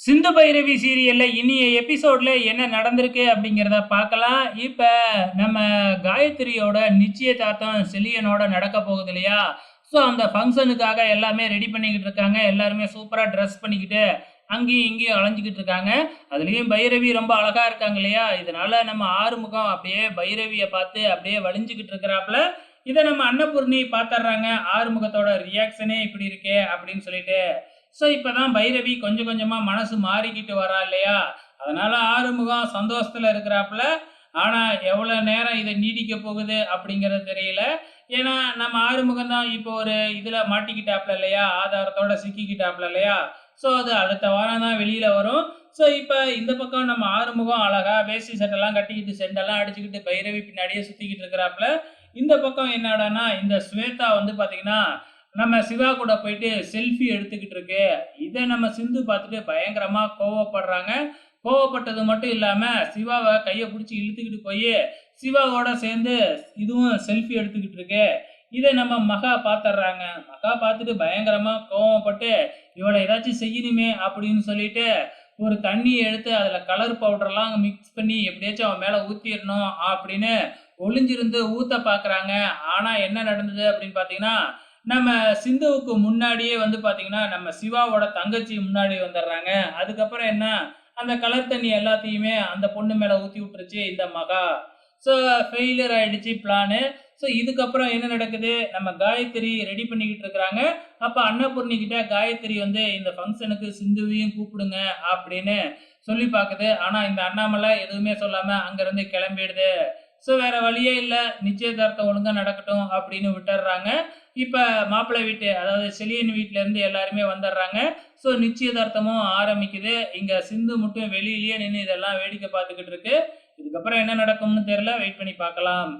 சிந்து பைரவி சீரியல்ல இனிய எபிசோட்ல என்ன நடந்திருக்கு அப்படிங்கிறத பார்க்கலாம். இப்ப நம்ம காயத்ரியோட நிச்சயதார்த்தம் செலியனோட நடக்க போகுது இல்லையா? ஸோ அந்த ஃபங்ஷனுக்காக எல்லாமே ரெடி பண்ணிக்கிட்டு இருக்காங்க. எல்லாருமே சூப்பரா ட்ரெஸ் பண்ணிக்கிட்டு அங்கேயும் இங்கேயும் அலைஞ்சுக்கிட்டு இருக்காங்க. அதுலயும் பைரவி ரொம்ப அழகா இருக்காங்க இல்லையா? இதனால நம்ம ஆறுமுகம் அப்படியே பைரவிய பார்த்து அப்படியே வழிஞ்சுக்கிட்டு இருக்கிறாப்புல. இத நம்ம அன்னபூர்ணி பார்த்துடுறாங்க. ஆறுமுகத்தோட ரியாக்ஷனே இப்படி இருக்கே அப்படின்னு சொல்லிட்டு. ஸோ இப்பதான் பைரவி கொஞ்சம் கொஞ்சமா மனசு மாறிக்கிட்டு வரா இல்லையா? அதனால ஆறுமுகம் சந்தோஷத்துல இருக்கிறாப்புல. ஆனா எவ்வளவு நேரம் இது நீடிக்க போகுது அப்படிங்கிறது தெரியல. ஏன்னா நம்ம ஆறுமுகம் தான் இப்போ ஒரு இதுல மாட்டிக்கிட்டாப்புல இல்லையா? ஆதாரத்தோட சிக்கிக்கிட்டாப்புல இல்லையா? ஸோ அது அடுத்த வாரம் தான் வெளியில வரும். ஸோ இப்ப இந்த பக்கம் நம்ம ஆறுமுகம் அழகா வேஷ்டி சட்டைலாம் கட்டிக்கிட்டு செண்டெல்லாம் அடிச்சுக்கிட்டு பைரவி பின்னாடியே சுத்திக்கிட்டு இருக்கிறாப்புல. இந்த பக்கம் என்னடான்னா இந்த ஸ்வேதா வந்து பாத்தீங்கன்னா நம்ம சிவா கூட போயிட்டு செல்ஃபி எடுத்துக்கிட்டு இருக்கு. இத நம்ம சிந்து பார்த்துட்டு பயங்கரமா கோவப்படுறாங்க. கோவப்பட்டது மட்டும் இல்லாம, சிவாவ கைய புடிச்சு இழுத்துக்கிட்டு போயி, சிவாவோட சேர்ந்து இதுவும் செல்ஃபி எடுத்துக்கிட்டு இருக்கு. இத நம்ம மகா பார்த்துடுறாங்க. மகா பார்த்துட்டு பயங்கரமா கோவப்பட்டு, இவள ஏதாச்சும் செய்யணுமே அப்படின்னு சொல்லிட்டு, ஒரு தண்ணிய எடுத்து அதுல கலர் பவுடர்லாம் மிக்ஸ் பண்ணி எப்படியாச்சும் அவன் மேல ஊத்திரணும் அப்படின்னு ஒளிஞ்சிருந்து ஊத்த பார்க்குறாங்க. ஆனா என்ன நடந்தது அப்படின்னு பார்த்தீங்கன்னா, நம்ம சிந்துவுக்கு முன்னாடியே வந்து பார்த்தீங்கன்னா, நம்ம சிவாவோட தங்கச்சி முன்னாடி வந்துடுறாங்க. அதுக்கப்புறம் என்ன, அந்த கலர் தண்ணி எல்லாத்தையுமே அந்த பொண்ணு மேல ஊத்தி விட்டுருச்சு இந்த மகா. ஸோ ஃபெயிலியர் ஆயிடுச்சு பிளானு. ஸோ இதுக்கப்புறம் என்ன நடக்குது, நம்ம காயத்ரி ரெடி பண்ணிக்கிட்டு இருக்கிறாங்க. அப்ப அன்னபூர்ணி கிட்ட காயத்ரி வந்து இந்த ஃபங்ஷனுக்கு சிந்துவையும் கூப்பிடுங்க அப்படின்னு சொல்லி பாக்குது. ஆனா இந்த அண்ணாமலை எதுவுமே சொல்லாம அங்கிருந்து கிளம்பிடுது. ஸோ வேற வழியே இல்ல. நிச்சயதார்த்தம் ஒழுங்கா நடக்கட்டும் அப்படின்னு விட்டுர்றாங்க. இப்ப மாப்பிள்ளை வீட்டு அதாவது செலியன் வீட்ல இருந்து எல்லாருமே வந்துடுறாங்க. ஸோ நிச்சயதார்த்தமும் ஆரம்பிக்குது. இங்க சிந்து மட்டும் வெளியிலேயே நின்னு இதெல்லாம் வேடிக்கை பார்த்துக்கிட்டு இருக்கு. இதுக்கப்புறம் என்ன நடக்கும்னு தெரியல. வெயிட் பண்ணி பார்க்கலாம்.